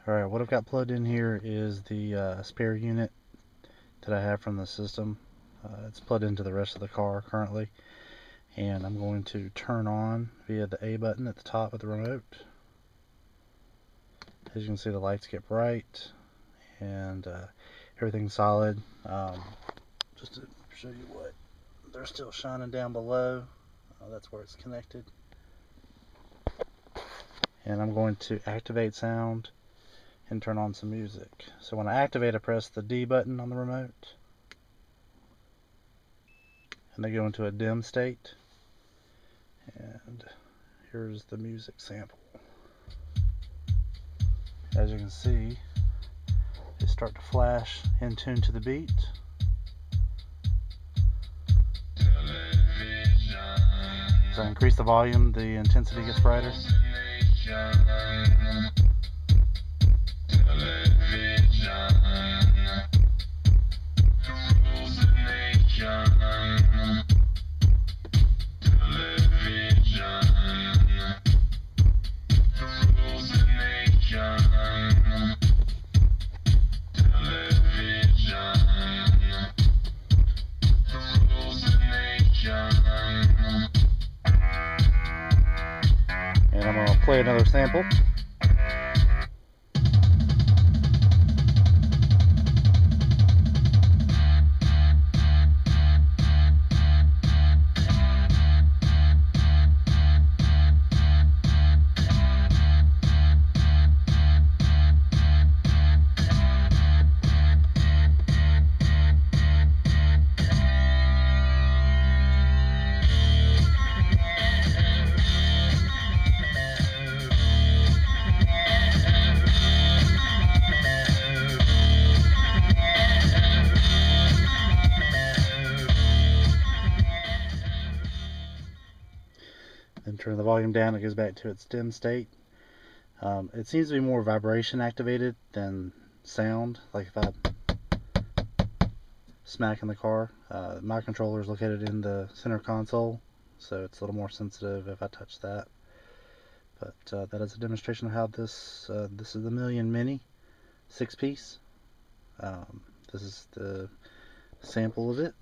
Alright, what I've got plugged in here is the spare unit that I have from the system. It's plugged into the rest of the car currently, and I'm going to turn on via the A button at the top of the remote. As you can see, the lights get bright and everything's solid. Just to show you what, they're still shining down below. That's where it's connected. And I'm going to activate sound and turn on some music. So when I activate, I press the D button on the remote, and they go into a dim state. And here's the music sample. As you can see, they start to flash in tune to the beat. So I increase the volume, the intensity gets brighter. And I'm going to play another sample. Then turn the volume down, it goes back to its dim state. It seems to be more vibration activated than sound. Like if I smack in the car, my controller is located in the center console, so it's a little more sensitive if I touch that. But that is a demonstration of how this is the Million Mini 6-piece. This is the sample of it.